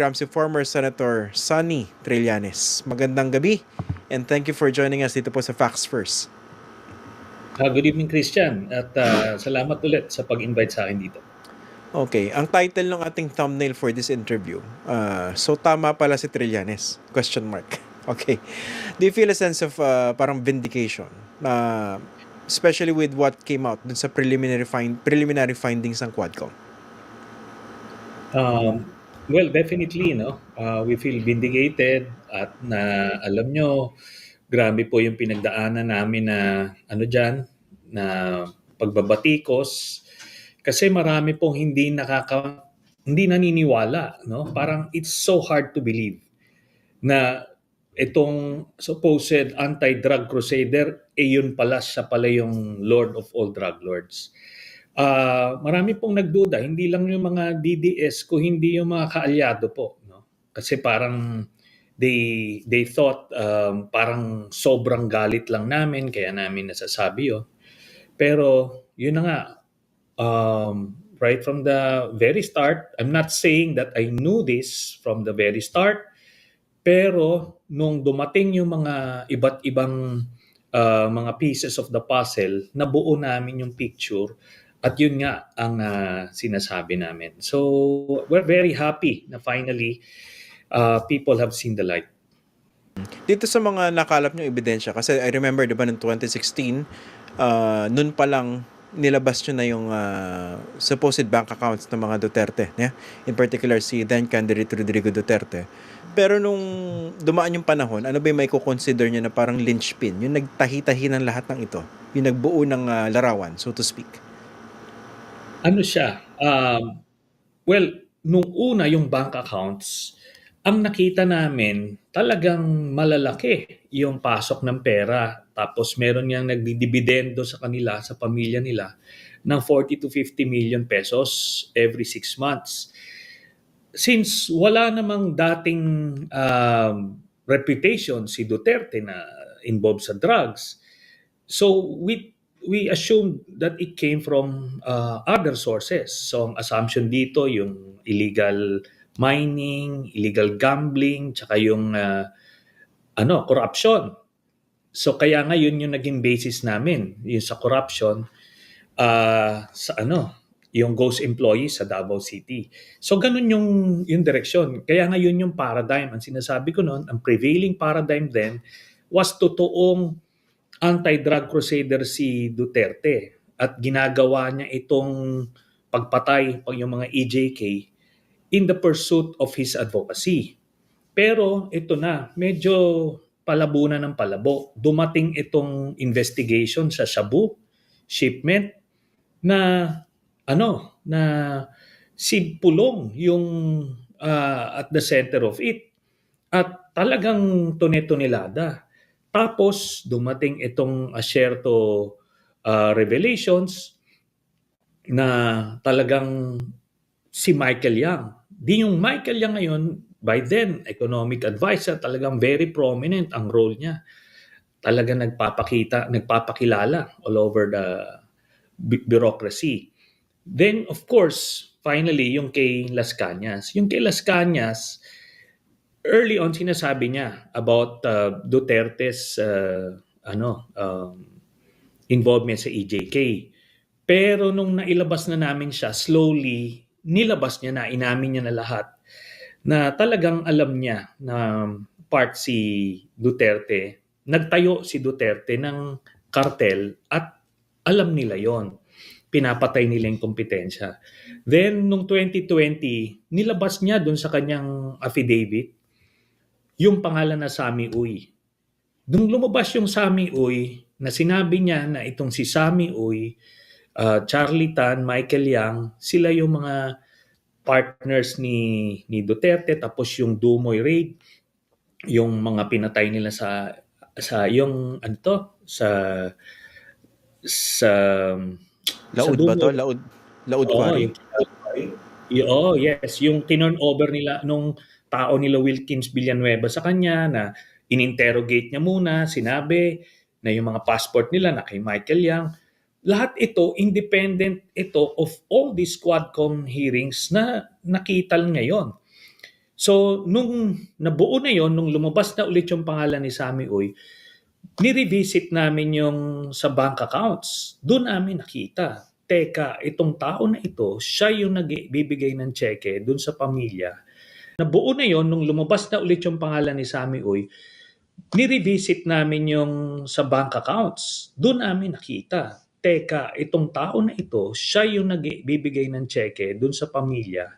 program si former Senator Sonny Trillanes. Magandang gabi and thank you for joining us dito po sa Facts First. Good evening, Christian, at salamat ulit sa pag-invite sa akin dito. Okay, ang title ng ating thumbnail for this interview, so tama pala si Trillanes? Question mark. Okay. Do you feel a sense of parang vindication? Especially with what came out dun sa preliminary findings ng Quadcom? Well, definitely, we feel vindicated at na alam nyo, grabe po yung pinagdaanan namin na na pagbabatikos kasi marami pong hindi naniniwala, no? Parang it's so hard to believe na itong supposed anti-drug crusader, yun pala, siya pala yung Lord of all drug lords. Marami pong nagduda, hindi lang yung mga DDS, kung hindi yung mga kaalyado po. No? Kasi parang they thought parang sobrang galit lang namin, kaya namin nasasabi yun. Pero yun na nga, right from the very start, I'm not saying that I knew this from the very start, pero nung dumating yung mga iba't ibang mga pieces of the puzzle, nabuo namin yung picture at yun nga ang sinasabi namin. So we're very happy na finally people have seen the light. Dito sa mga nakalap nyo ebidensya, kasi I remember diba noong 2016, noon pa lang nilabas nyo na yung supposed bank accounts ng mga Duterte, yeah? In particular si then candidate Rodrigo Duterte. Pero nung dumaan yung panahon, ano ba yung may consider nyo na parang linchpin, yung nagtahi-tahi ng lahat ng ito, yung nagbuo ng larawan, so to speak? Ano siya? Well, nung una yung bank accounts, ang nakita namin talagang malalaki yung pasok ng pera. Tapos meron niyang nagdidibidendo sa kanila, sa pamilya nila, ng 40 to 50 million pesos every 6 months. Since wala namang dating reputation si Duterte na involved sa drugs, so we assumed that it came from other sources. So ang assumption dito yung illegal mining, illegal gambling, tsaka yung corruption. So kaya nga yun yung naging basis namin, yung sa corruption sa yung ghost employees sa Davao City. So ganun yung direksyon. Kaya nga yun yung paradigm. Ang sinasabi ko noon, ang prevailing paradigm then was totoong anti-drug crusader si Duterte at ginagawa niya itong pagpatay yung mga EJK in the pursuit of his advocacy. Pero ito na, medyo palabo na ng palabo. Dumating itong investigation sa Shabu shipment na na si Pulong yung at the center of it. At talagang tonelada. Tapos dumating itong Asierto revelations na talagang si Michael Yang. Di yung Michael Yang ngayon, by then, economic advisor, talagang very prominent ang role niya. Talagang nagpapakilala all over the bureaucracy. Then, of course, finally, yung kay Las Cañas. Yung kay Las Cañas, early on sinasabi niya about Duterte's involvement sa EJK. Pero nung nailabas na namin siya, slowly, nilabas niya na, inamin niya na lahat, na talagang alam niya na part si Duterte, nagtayo si Duterte ng kartel at alam nila yon, pinapatay nila yung kompetensya. Then, nung 2020, nilabas niya dun sa kanyang affidavit yung pangalan na Sami Uy. Nung lumabas yung Sami Uy, na sinabi niya na itong si Sami Uy, Charlie Tan, Michael Yang, sila yung mga partners ni Duterte, tapos yung Dumoy raid, yung mga pinatay nila sa yung sa Laud ba to? Laud Quarry? Yes. Yung tinurn over nila nung tao nila Wilkins Villanueva sa kanya na in-interrogate niya muna, sinabi na yung mga passport nila na kay Michael Yang. Lahat ito, independent ito of all these Quadcom hearings na nakita ngayon. So, nung nabuo na yon, nung lumabas na ulit yung pangalan ni Sammy Uy, ni-revisit namin yung sa bank accounts. Doon namin nakita, teka, itong tao na ito, siya yung nagbibigay ng cheque doon sa pamilya. Nabuo na yon, nung lumabas na ulit yung pangalan ni Sammy Uy, ni-revisit namin yung sa bank accounts. Doon namin nakita, teka, itong tao na ito, siya yung nagbibigay ng cheque doon sa pamilya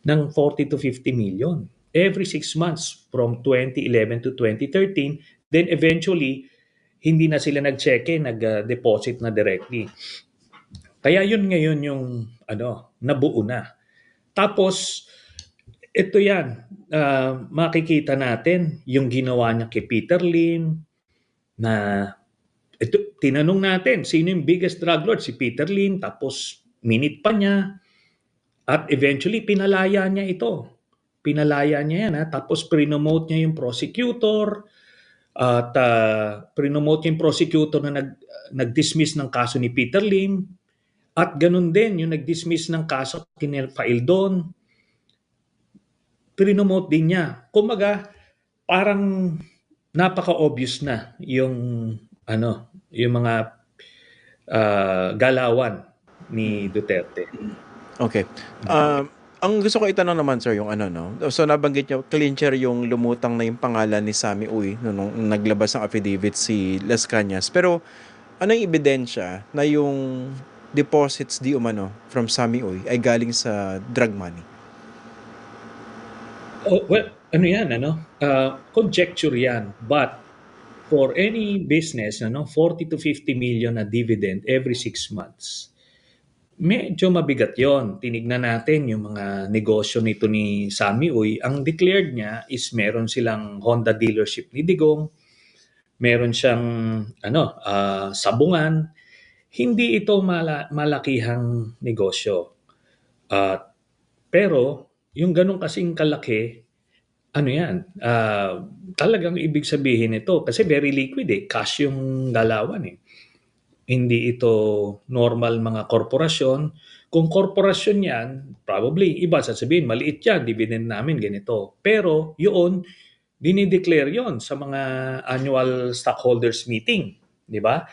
ng 40 to 50 million every 6 months from 2011 to 2013. Then eventually, hindi na sila nag-cheque, nag-deposit na directly. Kaya yun ngayon yung nabuo na. Tapos, ito yan, makikita natin yung ginawa niya kay Peter Lim, na ito, tinanong natin, sino yung biggest drug lord? Si Peter Lim, tapos minute pa niya, at eventually pinalaya niya ito. Pinalaya niya yan, tapos prinomote niya yung prosecutor, at prinomote niya yung prosecutor na nag-dismiss ng kaso ni Peter Lim, at ganun din yung nag-dismiss ng kaso kay Faildon, prinomote din niya. Kumaga, parang napaka-obvious na yung yung mga galawan ni Duterte. Okay. Ang gusto ko itanong naman, sir, yung no? So, nabanggit niyo, clincher yung lumutang na yung pangalan ni Sammy Uy nung naglabas ng affidavit si Las Cañas. Pero, ano yung ebidensya na yung deposits di umano from Sammy Uy ay galing sa drug money? Oh, well, yan, conjecture yan. But, for any business, 40 to 50 million na dividend every 6 months, medyo mabigat yon. Tinignan natin yung mga negosyo nito ni Sammy Uy. Ang declared niya is meron silang Honda dealership ni Digong, meron siyang sabungan. Hindi ito malakihang negosyo. Pero yung ganun kasing kalaki, talagang ibig sabihin ito, kasi very liquid cash yung galawan Hindi ito normal mga korporasyon. Kung korporasyon yan, probably iba sasabihin, maliit yan, dividend namin, ganito. Pero yun, dinideclare yon sa mga annual stockholders meeting. Di ba?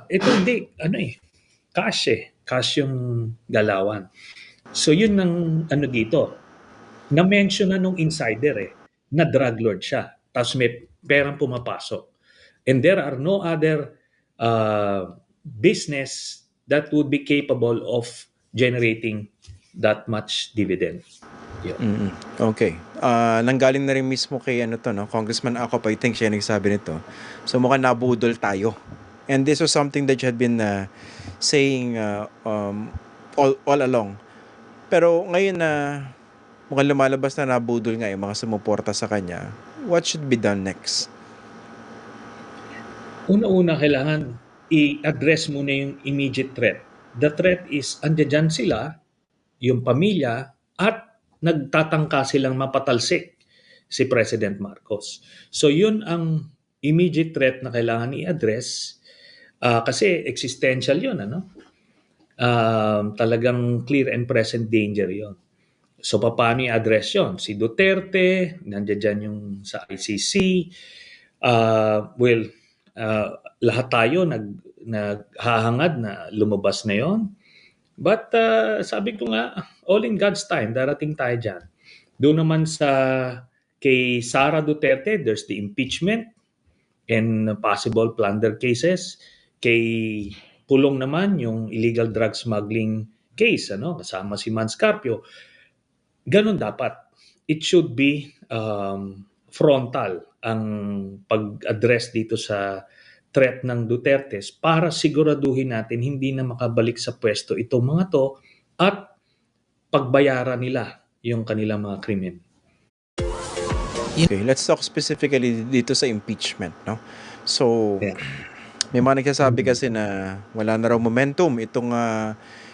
Ito hindi, cash Cash yung galawan. So yun ang dito. Na-mention na nung insider na drug lord siya. Tapos may perang pumapasok. And there are no other business that would be capable of generating that much dividend. Okay. Nanggaling na rin mismo kay Congressman Acop, I think siya nagsabi nito. So mukhang nabudol tayo. And this was something that you had been saying all along. Pero ngayon na mukhang lumalabas na nabudol nga yung mga sumuporta sa kanya, what should be done next? Una-una, kailangan i-address muna yung immediate threat. The threat is, andyan sila, yung pamilya, at nagtatangka silang mapatalsik si President Marcos. So yun ang immediate threat na kailangan i-address, kasi existential yun, talagang clear and present danger yun. So paano i-address yun? Si Duterte, nandiyan dyan yung sa ICC, lahat tayo naghahangad na lumabas na yon. But sabi ko nga, all in God's time, darating tayo dyan. Doon naman kay Sara Duterte, there's the impeachment and possible plunder cases. Kay Pulong naman, yung illegal drug smuggling case, kasama si Mans Carpio. Ganon dapat. It should be frontal ang pag-address dito sa threat ng Duterte para siguraduhin natin hindi na makabalik sa pwesto itong mga to at pagbayaran nila yung kanilang mga krimen. Okay, let's talk specifically dito sa impeachment, no? So, may mga nagsasabi kasi na wala na raw momentum itong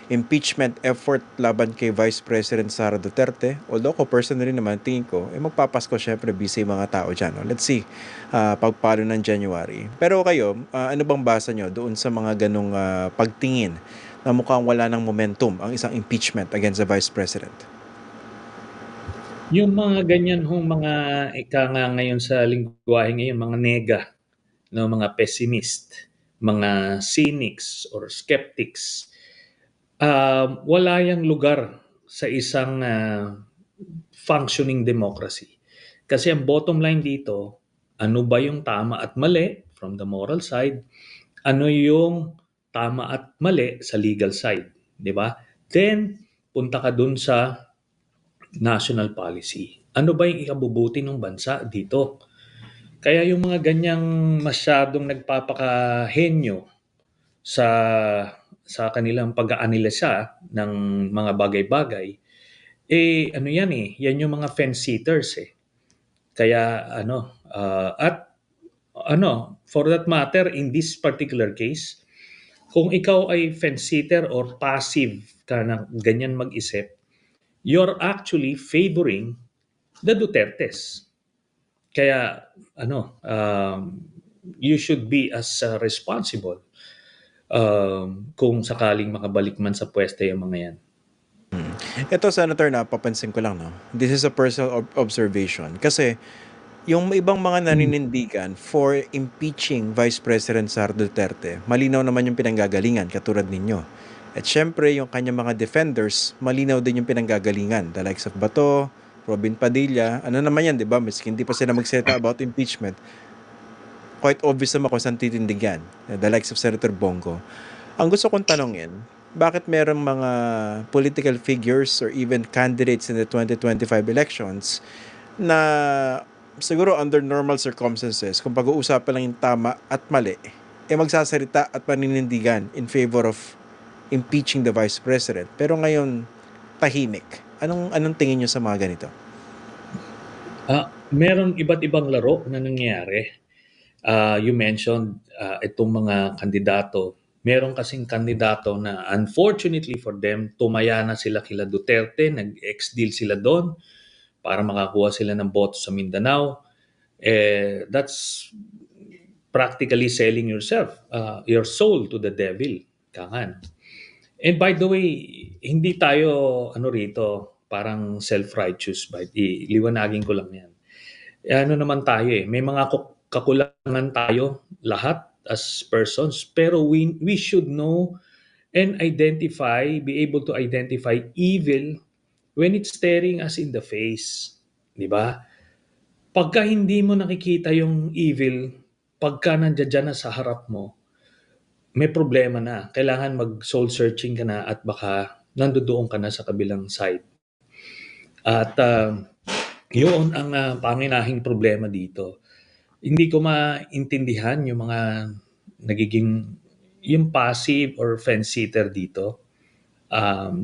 impeachment effort laban kay Vice President Sara Duterte. Although ko personally naman, tingin ko, magpapasko syempre busy mga tao dyan. No? Let's see, pagpalo ng January. Pero kayo, ano bang basa nyo doon sa mga ganong pagtingin na mukhang wala ng momentum ang isang impeachment against the Vice President? Yung mga ganyan hong mga ika nga ngayon sa lengguwahe ngayon, mga nega, no, mga pessimist, mga cynics or skeptics, wala yang lugar sa isang functioning democracy. Kasi ang bottom line dito, ano ba yung tama at mali from the moral side, ano yung tama at mali sa legal side, di ba? Then, punta ka dun sa national policy. Ano ba yung ikabubuti ng bansa dito? Kaya yung mga ganyang masyadong nagpapakahenyo sa kanilang pag-aanalisa ng mga bagay-bagay, ano yan yan yung mga fence-sitters Kaya at for that matter, in this particular case, kung ikaw ay fence-sitter or passive ka na ganyan mag-isip, you're actually favoring the Dutertes. Kaya you should be as responsible kung sakaling makabalik man sa pwesto yung mga yan. Ito, Senator, napapansin ko lang, no? This is a personal observation. Kasi, yung ibang mga naninindigan for impeaching Vice President Sara Duterte, malinaw naman yung pinanggagalingan, katulad ninyo. At syempre, yung kanyang mga defenders, malinaw din yung pinanggagalingan. The likes of Bato, Robin Padilla, ano naman yan, di ba? Miski hindi pa sila magsalita about impeachment, quite obvious naman kung saan titindigan. The likes of Senator Bongo. Ang gusto kong tanongin, bakit merong mga political figures or even candidates in the 2025 elections na siguro under normal circumstances, kung pag-uusapan lang yung tama at mali, magsasalita at paninindigan in favor of impeaching the Vice President. Pero ngayon, tahimik. Anong tingin nyo sa mga ganito? Meron iba't ibang laro na nangyayari. You mentioned itong mga kandidato. Meron kasing kandidato na unfortunately for them, tumaya na sila kila Duterte, nag-ex-deal sila doon para makakuha sila ng boto sa Mindanao. That's practically selling your soul to the devil. Kangan. And by the way, hindi tayo rito parang self-righteous. Iliwanagin ko lang yan. Ano naman tayo may mga kakulangan tayo lahat as persons, pero we should know and be able to identify evil when it's staring us in the face. Di ba? Pagka hindi mo nakikita yung evil, pagka nandiyan na sa harap mo, may problema na. Kailangan mag-soul searching ka na at baka nandoon ka na sa kabilang side. At yun ang panginahing problema dito. Hindi ko maintindihan yung mga nagiging yung passive or fence-sitter dito.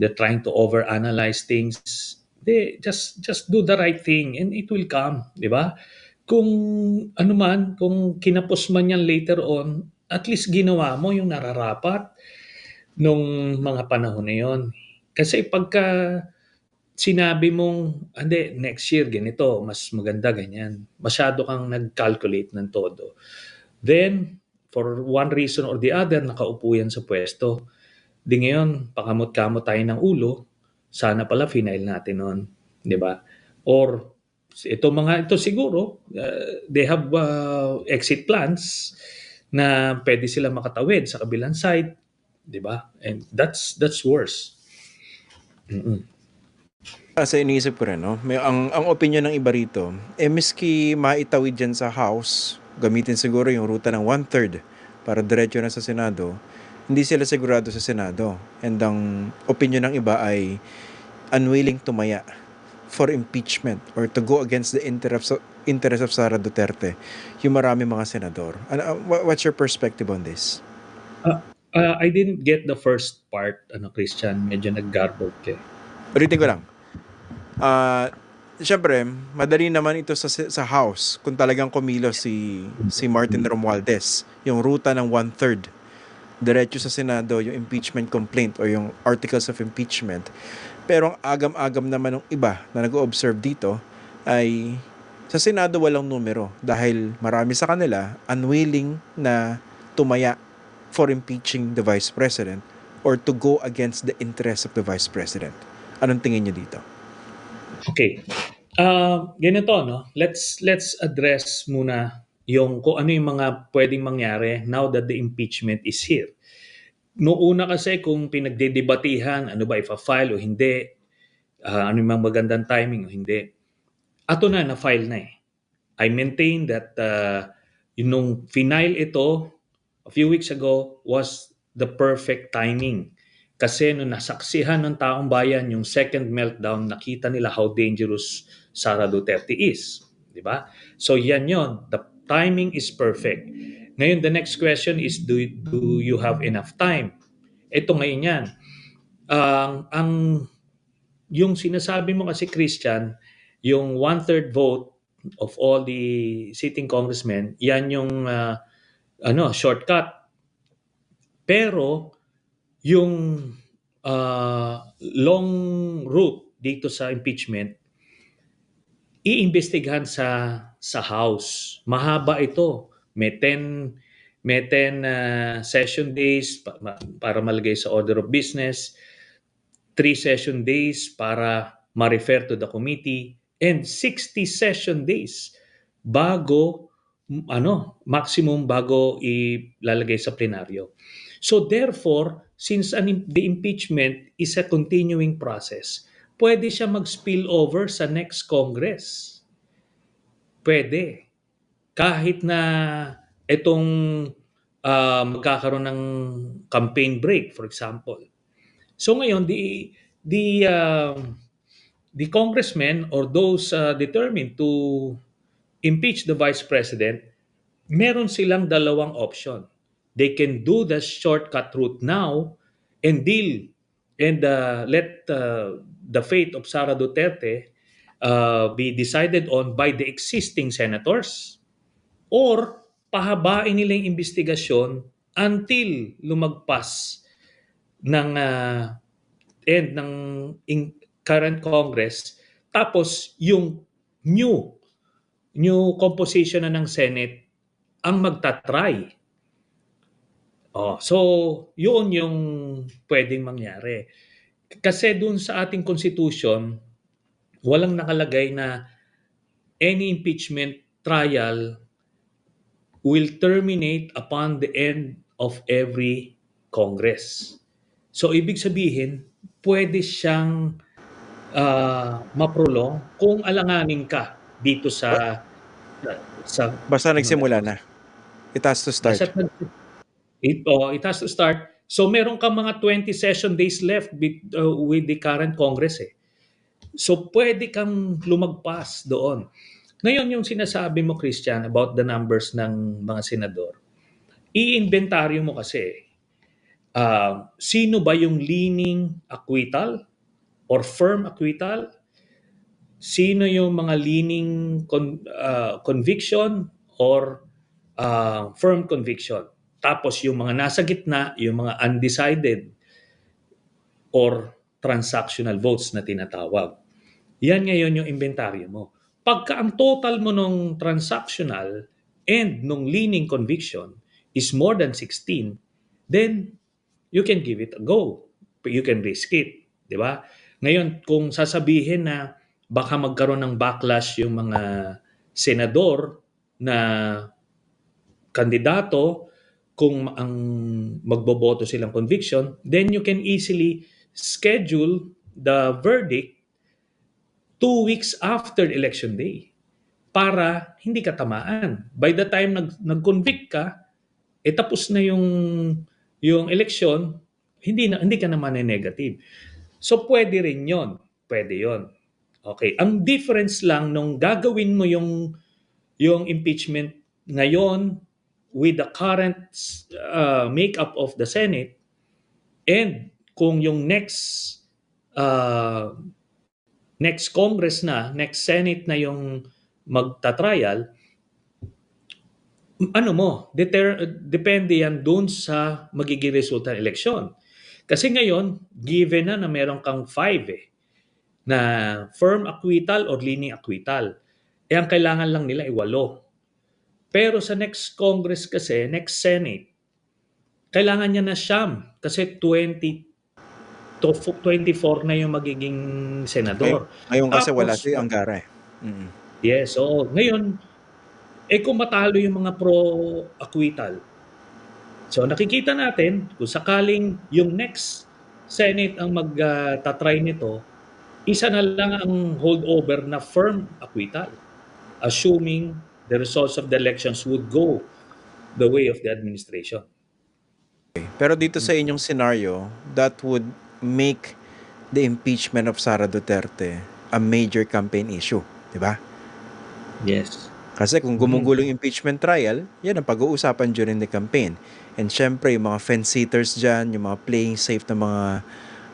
They're trying to overanalyze things. They just do the right thing and it will come, di ba? Kung kung kinapos man yan later on, at least ginawa mo yung nararapat nung mga panahon na yon. Kasi pagka sinabi mong, hindi, next year ganito, mas maganda ganyan. Masyado kang nag-calculate ng todo. Then, for one reason or the other, nakaupo yan sa pwesto. Di ngayon, pakamot-kamot tayo ng ulo, sana pala final natin noon. Di ba? Or, ito siguro, they have exit plans na pwede sila makatawid sa kabilang side. Di ba? And that's worse. Kasi iniisip ko rin, no? Ang opinion ng iba rito, miski maitawid dyan sa House, gamitin siguro yung ruta ng 1/3 para diretso na sa Senado, hindi sila sigurado sa Senado. And ang opinion ng iba ay unwilling tumaya for impeachment or to go against the interest of Sara Duterte, yung marami mga senador. What's your perspective on this? I didn't get the first part, Christian. Medyo nag-garbled ka. Ulitin ko lang. Siyempre, madali naman ito sa House kung talagang kumilos si Martin Romualdez. Yung ruta ng 1/3. Diretso sa Senado yung impeachment complaint o yung articles of impeachment. Pero ang agam-agam naman ng iba na nag-observe dito ay sa Senado walang numero dahil marami sa kanila unwilling na tumaya for impeaching the Vice President or to go against the interests of the Vice President. Anong tingin niyo dito? Okay. Ganito, no? Let's address muna yung kung ano yung mga pwedeng mangyari now that the impeachment is here. Noong una kasi kung pinagdedebatihan, ano ba, ifa-file o hindi, ano yung mga magandang timing o hindi. Ato na-file na eh. I maintain that yung nung final ito a few weeks ago was the perfect timing. Kasi nung nasaksihan ng taong bayan yung second meltdown, nakita nila how dangerous Sara Duterte is. Di ba? So yan yon. The timing is perfect. Ngayon, the next question is, do you have enough time? Ito ngayon yan. Ang yung sinasabi mo kasi Christian, yung one-third vote of all the sitting congressmen, yan yung shortcut. Pero yung long route dito sa impeachment, iimbestigahan sa House. Mahaba ito. May 10 session days para malagay sa order of business, 3 session days para ma-refer to the committee, and 60 session days bago maximum bago ilalagay sa plenaryo. So therefore, since the impeachment is a continuing process, pwede siya mag-spill over sa next Congress. Pwede. Kahit na itong magkakaroon ng campaign break, for example. So ngayon, the congressmen or those determined to impeach the vice president, meron silang dalawang option. They can do the shortcut route now and deal and let the fate of Sara Duterte be decided on by the existing senators, or pahabain nila yung investigasyon until lumagpas ng end ng current Congress, tapos yung new composition na ng Senate ang magtatry. So yun yung pwedeng mangyari. Kasi dun sa ating constitution, walang nakalagay na any impeachment trial will terminate upon the end of every Congress. So ibig sabihin, pwede siyang maprolong kung alanganin ka dito Basta nagsimula na. It has to start. It has to start. So meron ka mga 20 session days left with the current Congress eh. So pwede kang lumagpas doon. Ngayon yung sinasabi mo Christian about the numbers ng mga senador, i-inventaryo mo kasi sino ba yung leaning acquittal or firm acquittal, sino yung mga leaning conviction or firm conviction. Tapos yung mga nasa gitna, yung mga undecided or transactional votes na tinatawag. Yan ngayon yung inventaryo mo. Pagka ang total mo nung transactional and nung leaning conviction is more than 16, then you can give it a go. You can risk it. Di ba? Ngayon, kung sasabihin na baka magkaroon ng backlash yung mga senador na kandidato kung ang magboboto silang conviction, then you can easily schedule the verdict 2 weeks after election day para hindi ka tamaan. By the time nag-convict ka, tapos na yung election, hindi ka naman negative. So pwede rin 'yon. Pwede 'yon. Okay, ang difference lang nung gagawin mo yung impeachment ngayon with the current makeup of the Senate, and kung yung next Congress na, next Senate na yung magta-trial, depende yan dun sa magiging resulta ng eleksyon. Kasi ngayon, given na meron kang 5 na firm acquittal or leaning acquittal, ang kailangan lang nila ay 8. Pero sa next Congress kasi, next Senate, kailangan niya na siyam kasi 24 na yung magiging senador. Ngayon kasi wala si Angara eh. Mm. Yes, oo. Ngayon, kung matalo yung mga pro-acquittal, so nakikita natin kung sakaling yung next Senate ang ta-try nito, isa na lang ang holdover na firm acquittal, assuming the results of the elections would go the way of the administration. Pero dito sa inyong scenario, that would make the impeachment of Sara Duterte a major campaign issue, di ba? Yes. Kasi kung Mhm. gumugulong impeachment trial, yan ang pag-uusapan during the campaign. And syempre, yung mga fence-sitters dyan, yung mga playing safe na mga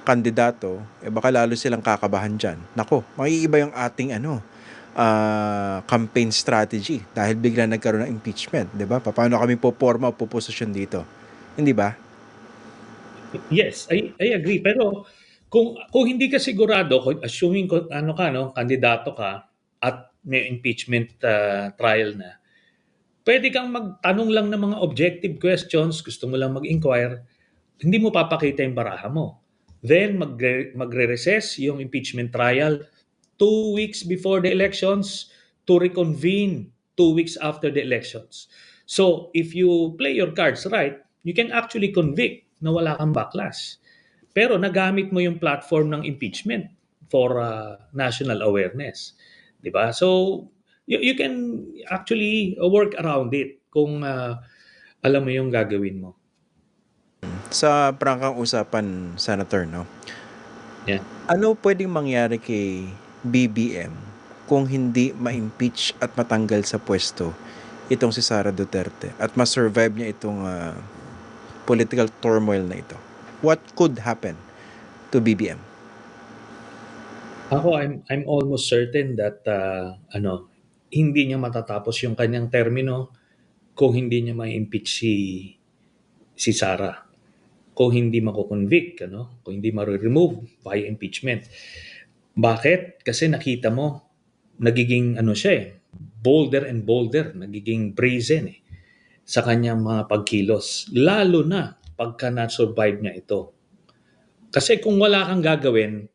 kandidato, baka lalo silang kakabahan dyan. Nako, maiiba yung ating campaign strategy dahil bigla nagkaroon ng impeachment, di ba? Paano kami poporma o puposisyon dito? Hindi ba? Yes, I agree. Pero kung hindi ka sigurado, assuming ano ka, no, kandidato ka at may impeachment trial na, pwede kang magtanong lang ng mga objective questions, gusto mo lang mag-inquire, hindi mo papakita yung baraha mo. Then magre-recess yung impeachment trial 2 weeks before the elections to reconvene 2 weeks after the elections. So if you play your cards right, you can actually convict na wala kang backlash. Pero nagamit mo yung platform ng impeachment for national awareness. 'Di ba? So you can actually work around it kung alam mo yung gagawin mo. Sa prangkang usapan, Senator, no? Yeah. Ano pwedeng mangyari kay BBM kung hindi ma-impeach at matanggal sa pwesto itong si Sara Duterte at ma-survive niya itong political turmoil na ito? What could happen to BBM? Ako, I'm almost certain that hindi niya matatapos yung kanyang termino kung hindi niya ma-impeach si Sara. Kung hindi mako-convict, kung hindi ma-remove via impeachment. Bakit? Kasi nakita mo, nagiging siya bolder and bolder, nagiging brazen sa kanyang mga pagkilos. Lalo na pagka na-survive niya ito. Kasi kung wala kang gagawin,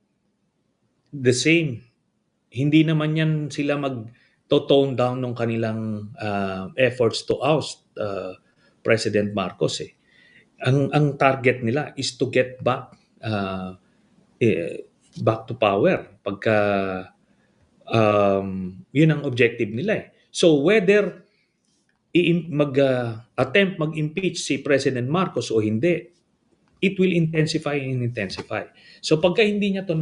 the same. Hindi naman yan sila mag-tone down ng kanilang efforts to oust President Marcos. Ang target nila is to get uh, back to power pagka yun ang objective nila. So whether attempt mag-impeach si President Marcos o hindi, it will intensify and intensify. So pagka hindi niya to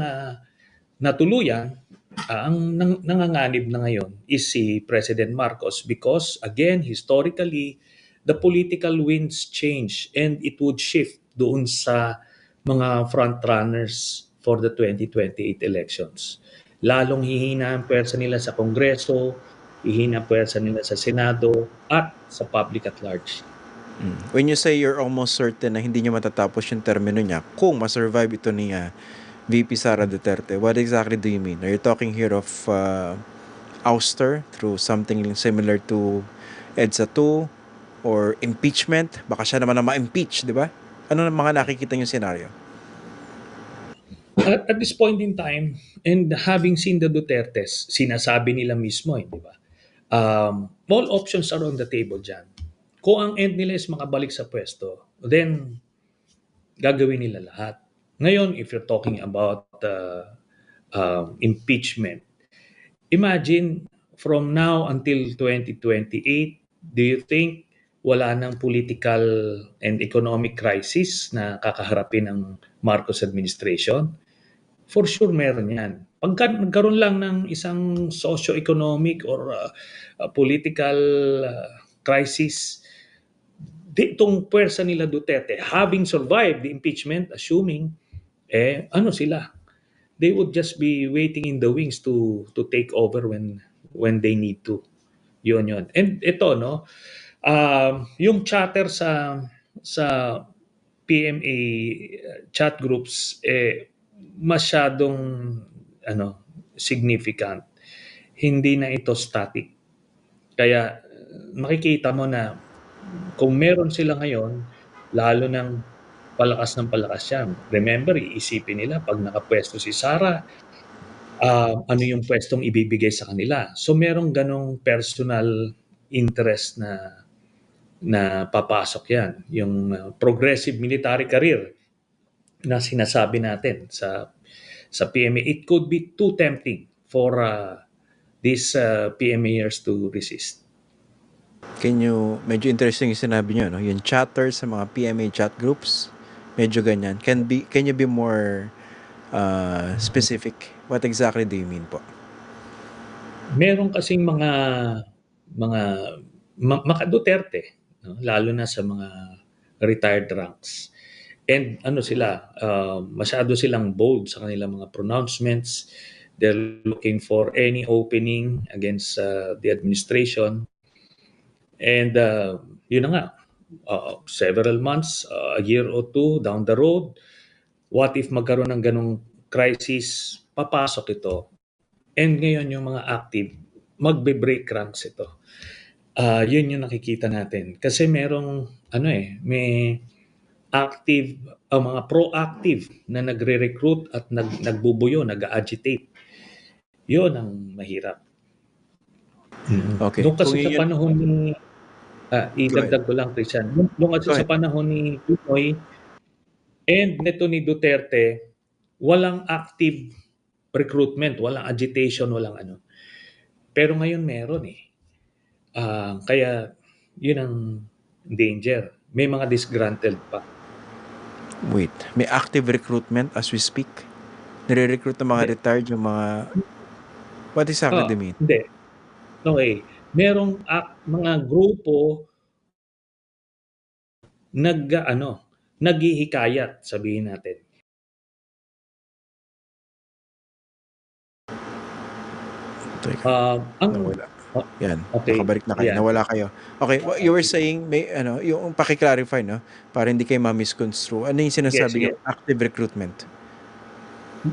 natuluyan, ang nanganganib na ngayon is si President Marcos because again, historically, the political winds change and it would shift doon sa mga frontrunners for the 2028 elections. Lalong hihina ang pwersa nila sa Kongreso, hihina ang pwersa nila sa Senado at sa public at large. When you say you're almost certain na hindi niya matatapos yung termino niya, kung ma-survive ito ni VP Sara Duterte, what exactly do you mean? Are you talking here of ouster through something similar to EDSA 2 or impeachment? Baka siya naman na ma-impeach, di ba? Ano na mga nakikita yung scenario? At this point in time, and having seen the Dutertes, sinasabi nila mismo, di ba? All options are on the table dyan. Kung ang end nila is makabalik sa pwesto, then gagawin nila lahat. Ngayon, if you're talking about impeachment, imagine from now until 2028, do you think wala nang political and economic crisis na kakaharapin ng Marcos administration? For sure meron yan. Pagka nagkaroon lang ng isang socio-economic or political crisis, itong pwersa nila Duterte, having survived the impeachment, assuming, ano sila? They would just be waiting in the wings to take over when they need to. Yun. And ito, no, yung chatter sa PMA chat groups, masyadong significant. Hindi na ito static. Kaya makikita mo na kung meron sila ngayon, lalo ng palakas ng palakas yan. Remember, iisipin nila pag nakapwesto si Sara, ano yung pwestong ibibigay sa kanila. So merong ganong personal interest na papasok yan. Yung progressive military career na sinasabi natin sa PMA. It could be too tempting for these PMAers to resist. Medyo interesting yung sinabi nyo, no? Yung chatter sa mga PMA chat groups, medyo ganyan. Can you be more specific? What exactly do you mean po? Meron kasing mga maka-Duterte, no? Lalo na sa mga retired ranks. And ano sila, masyado silang bold sa kanilang mga pronouncements. They're looking for any opening against the administration. And yun na nga, several months, a year or two down the road, what if magkaroon ng ganong crisis, papasok ito. And ngayon yung mga active, magbe-break ranks ito. Yun yung nakikita natin. Kasi may active, mga proactive na nagre-recruit at nagbubuyo, nag-agitate. Yun ang mahirap. Okay. Doon Kung kasi sa yun, panahon ni, go ahead. idagdag ko lang, Christian, doon kasi Go sa ahead. panahon ni Pinoy and neto ni Duterte, walang active recruitment, walang agitation, walang ano. Pero ngayon meron eh. Kaya yun ang danger. May mga disgruntled pa. Wait, may active recruitment as we speak? Nire-recruit ng mga Hindi. retired yung mga... What exactly do you mean? Hindi. Okay. Merong mga grupo naghihikayat, sabihin natin. Teka, Ang nawala. oh, Yan, okay, nakabalik na kayo. yan. Nawala kayo. Okay, you were saying, yung paki-clarify, no? Para hindi kayo ma-misconstrue. Ano yung Sige, sinasabi sige. niyo active recruitment?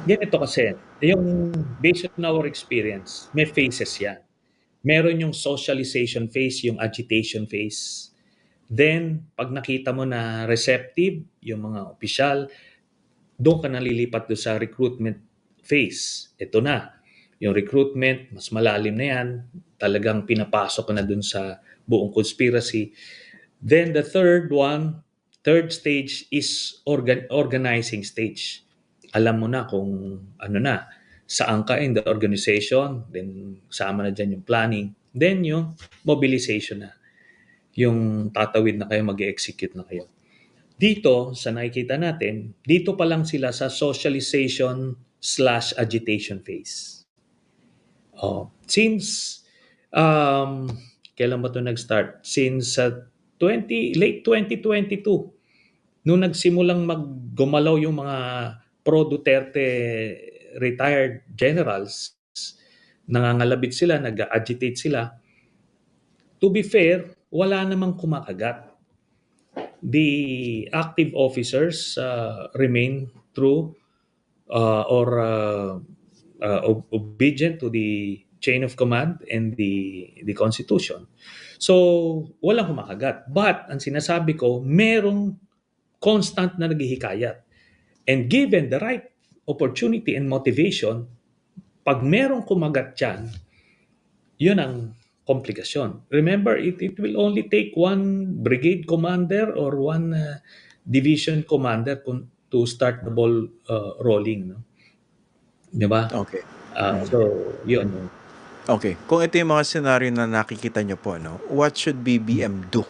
Ganito kasi, yung based on our experience, may phases yan. Meron yung socialization phase, yung agitation phase. Then, pag nakita mo na receptive, yung mga opisyal, doon ka nalilipat doon sa recruitment phase. Ito na, yung recruitment, mas malalim na yan. Talagang pinapasok ka na doon sa buong conspiracy. Then the third stage is organizing stage. Alam mo na kung ano na, saan ka in the organization, then sama na dyan yung planning, then yung mobilization na. Yung tatawid na kayo, mag-execute na kayo. Dito, sa nakikita natin, dito pa lang sila sa socialization/agitation phase. Since, kailan ba ito nag-start? Since late 2022, nung nagsimulang maggumalaw yung mga pro-Duterte retired generals, nangangalabit sila, nag-agitate sila. To be fair, wala namang kumakagat. The active officers remain true or obedient to the chain of command and the Constitution. So, walang kumakagat. But, ang sinasabi ko, merong constant na naghihikayat. And given the right opportunity and motivation, pag merong kumagat dyan, yun ang komplikasyon. Remember, it will only take one brigade commander or one division commander to start the ball rolling. No? Di ba? Okay. So, yun. Okay. Kung ito yung mga scenario na nakikita nyo po, no? What should BBM do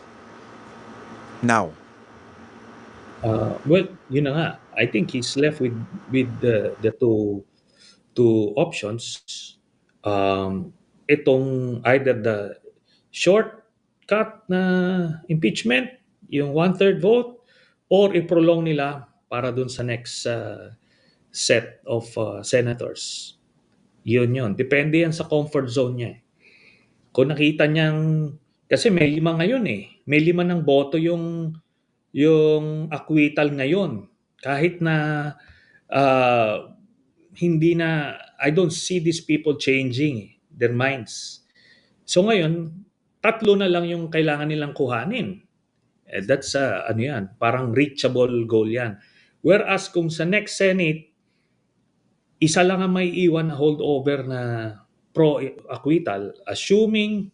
now? Well, yun na nga. I think he's left with the two options. Itong either the shortcut na impeachment, yung one-third vote, or i-prolong nila para dun sa next set of senators. Yun. Depende yan sa comfort zone niya. Kung nakita niyang, kasi may 5 ngayon eh. May 5 ng boto yung acquittal ngayon. Kahit na hindi na, I don't see these people changing their minds. So ngayon, 3 na lang yung kailangan nilang kuhanin. That's ano yan, parang reachable goal yan. Whereas kung sa next Senate, isa lang ang may iwan na holdover na pro-acquittal, assuming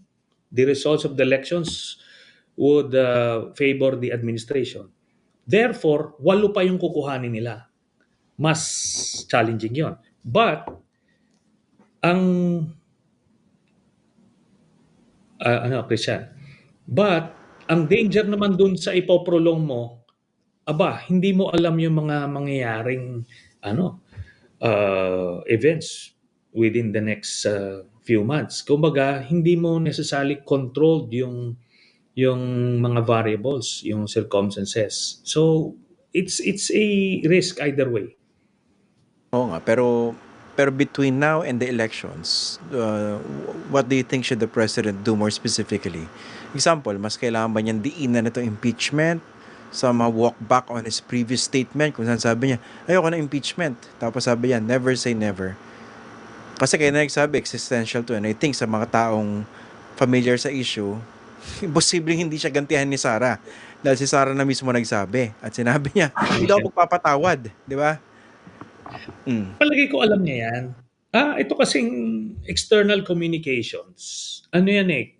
the results of the elections would favor the administration. Therefore, 8 pa yung kukuhanin nila. Mas challenging yon. But, ang, Christian, but, ang danger naman dun sa ipoprolong mo, hindi mo alam yung mga mangyayaring, events within the next few months. Kumbaga, hindi mo necessarily controlled yung mga variables, yung circumstances. So, it's a risk either way. Oo nga, pero between now and the elections, what do you think should the president do more specifically? Example, mas kailangan ba niyang diinan itong impeachment? Walk back on his previous statement kung saan sabi niya, ayoko na impeachment. Tapos sabi niya, never say never. Kasi kaya na nagsabi, existential to. And I think sa mga taong familiar sa issue, imposibleng hindi siya gantihan ni Sara. Dahil si Sara na mismo nagsabi. At sinabi niya, hindi ako magpapatawad. Di ba? Palagay ko alam niya yan. Ito kasing external communications. Ano yan eh,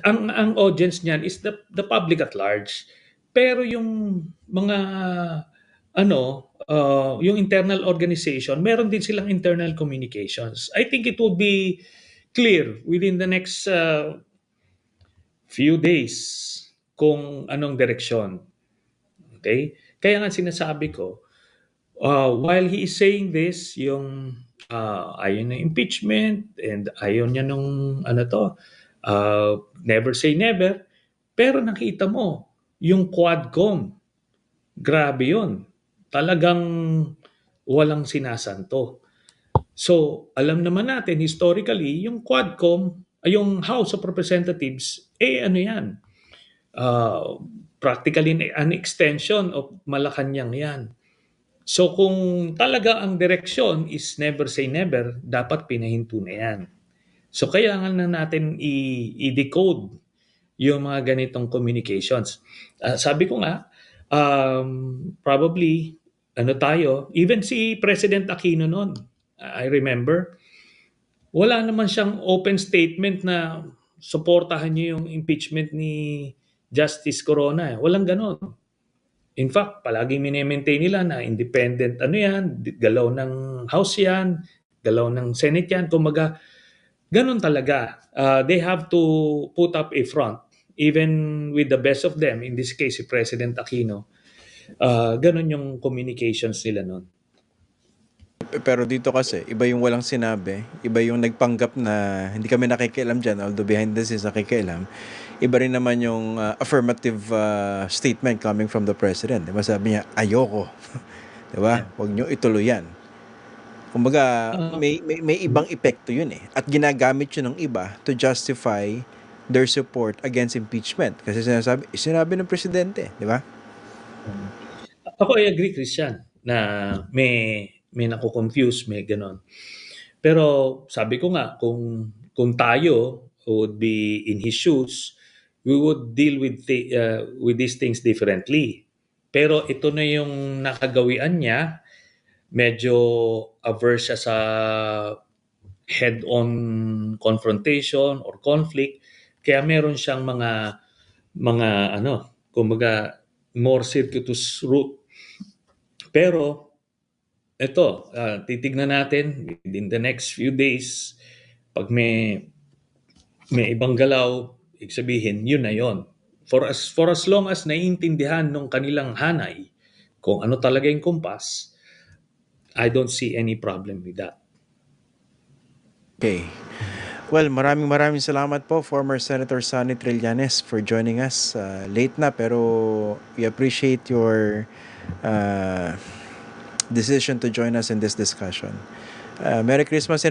ang audience niyan is the public at large. Pero yung mga yung internal organization, meron din silang internal communications. I think it would be clear within the next few days kung anong direksyon. Okay? Kaya nga sinasabi ko, while he is saying this, yung ayaw na impeachment and ayaw niya nung never say never, pero nakita mo, yung Quadcom, grabe yun. Talagang walang sinasanto. So, alam naman natin, historically, yung Quadcom, yung House of Representatives, ano yan, practically an extension of Malacanang yan. So kung talaga ang direksyon is never say never, dapat pinahinto na yan. So kailangan na natin i-decode yung mga ganitong communications. Sabi ko nga, probably, even si President Aquino noon, I remember, wala naman siyang open statement na suportahan niyo yung impeachment ni Justice Corona. Walang ganon. In fact, palagi mini-maintain nila na independent galaw ng House yan, galaw ng Senate yan. Kumaga, ganun talaga. They have to put up a front. Even with the best of them, in this case, si President Aquino, ganun yung communications nila nun. Pero dito kasi, iba yung walang sinabi, iba yung nagpanggap na hindi kami nakikialam dyan, although behind the scenes nakikialam. Iba rin naman yung affirmative statement coming from the president. Diba sabi niya, ayoko. Diba? Huwag nyo ituloy yan. Kumbaga, may ibang epekto yun eh. At ginagamit yun ng iba to justify their support against impeachment. Kasi sinabi ng presidente. Diba? Ako I agree, Christian, na may nako-confuse, may ganon. Pero sabi ko nga, kung tayo would be in his shoes, we would deal with these things differently. Pero ito na yung nakagawian niya, medyo averse siya sa head-on confrontation or conflict, kaya meron siyang mga kumbaga more circuitous route. Pero ito, titignan natin within the next few days, pag may ibang galaw, ibig sabihin, yun na yun. For as long as naiintindihan nung kanilang hanay kung ano talaga yung kumpas, I don't see any problem with that. Okay. Well, maraming salamat po, former Senator Sonny Trillanes, for joining us. Late na, pero we appreciate your decision to join us in this discussion. Merry Christmas, Senator.